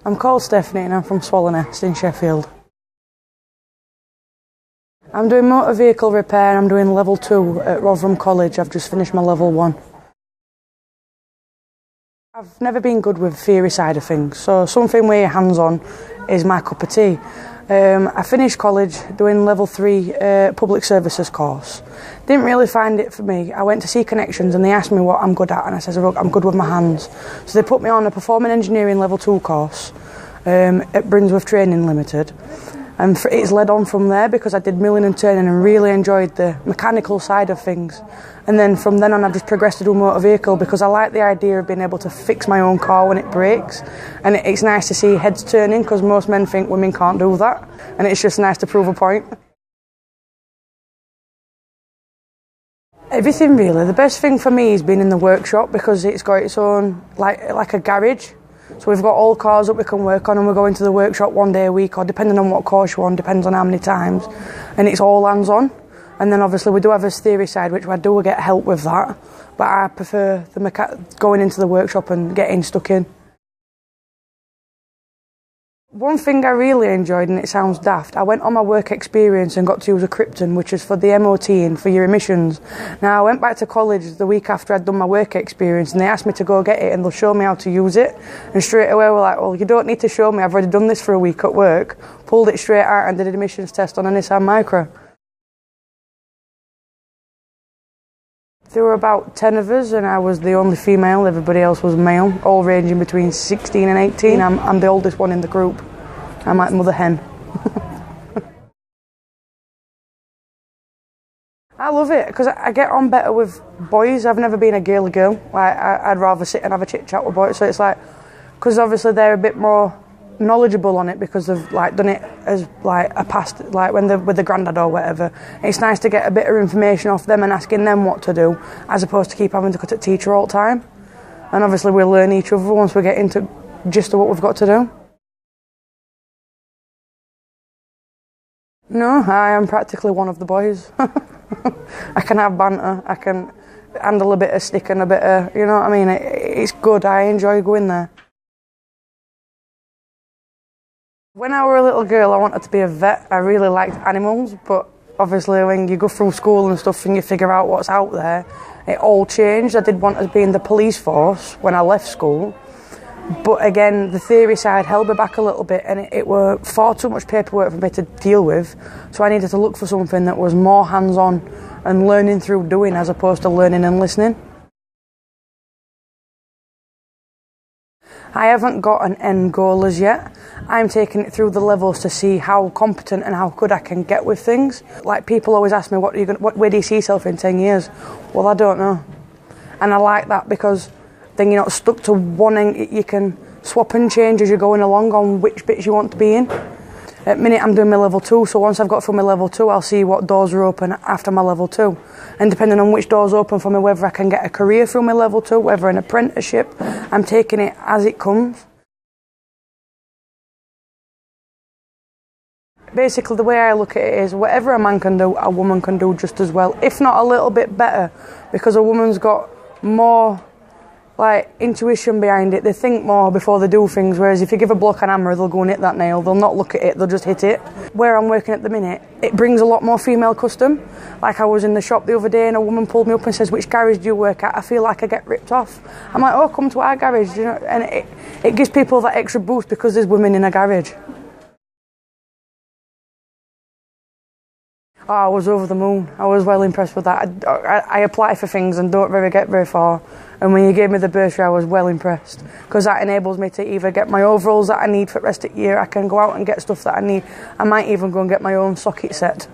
I'm called Stephanie and I'm from Swallownest in Sheffield. I'm doing motor vehicle repair and I'm doing level 2 at Rotherham College. I've just finished my level 1. I've never been good with theory side of things, so something where you're hands-on is my cup of tea. I finished college doing level 3 public services course. Didn't really find it for me. I went to see Connections and they asked me what I'm good at and I said, look, I'm good with my hands. So they put me on a performing engineering level 2 course at Brinsworth Training Limited. And it's led on from there because I did milling and turning and really enjoyed the mechanical side of things. And then from then on I've just progressed to do motor vehicle because I like the idea of being able to fix my own car when it breaks. And it's nice to see heads turning because most men think women can't do that. And it's just nice to prove a point. Everything really. The best thing for me is being in the workshop because it's got its own, like a garage. So we've got all cars that we can work on and we're going to the workshop one day a week, or depending on what course you're on, depends on how many times. And it's all hands-on. And then obviously we do have a theory side, which I do get help with that. But I prefer going into the workshop and getting stuck in. One thing I really enjoyed, and it sounds daft, I went on my work experience and got to use a Krypton, which is for the MOT and for your emissions. Now, I went back to college the week after I'd done my work experience and they asked me to go get it and they'll show me how to use it. And straight away we're like, well, you don't need to show me, I've already done this for a week at work. Pulled it straight out and did an emissions test on a Nissan Micra. There were about 10 of us and I was the only female, everybody else was male, all ranging between 16 and 18. I'm the oldest one in the group. I'm like mother hen. I love it because I get on better with boys. I've never been a girly girl. I'd rather sit and have a chit chat with boys. So it's like, because obviously they're a bit more knowledgeable on it because they've done it as a past, when they're with the granddad or whatever. It's nice to get a bit of information off them and asking them what to do, as opposed to keep having to cut at teacher all the time. And obviously we'll learn each other once we get into just what we've got to do. No, I am practically one of the boys. I can have banter, I can handle a bit of stick and a bit of, you know what I mean? It's good, I enjoy going there. When I was a little girl, I wanted to be a vet. I really liked animals, but obviously when you go through school and stuff and you figure out what's out there, it all changed. I did want to be in the police force when I left school, but again, the theory side held me back a little bit and it were far too much paperwork for me to deal with, so I needed to look for something that was more hands-on and learning through doing as opposed to learning and listening. I haven't got an end goal as yet. I'm taking it through the levels to see how competent and how good I can get with things. Like, people always ask me, where do you see yourself in 10 years? Well, I don't know. And I like that because then you're not stuck to one end. You can swap and change as you're going along on which bits you want to be in. At the minute I'm doing my level 2, so once I've got through my level 2, I'll see what doors are open after my level 2. And depending on which doors open for me, whether I can get a career through my level 2, whether an apprenticeship, I'm taking it as it comes. Basically, the way I look at it is whatever a man can do, a woman can do just as well, if not a little bit better, because a woman's got more intuition behind it. They think more before they do things, whereas if you give a bloke an hammer, they'll go and hit that nail. They'll not look at it, they'll just hit it. Where I'm working at the minute, it brings a lot more female custom. Like, I was in the shop the other day and a woman pulled me up and says, which garage do you work at? I feel like I get ripped off. I'm like, oh, come to our garage, you know. And it gives people that extra boost because there's women in a garage. Oh, I was over the moon. I was well impressed with that. I apply for things and don't get very far. And when you gave me the bursary, I was well impressed. Because that enables me to either get my overalls that I need for the rest of the year, I can go out and get stuff that I need. I might even go and get my own socket set.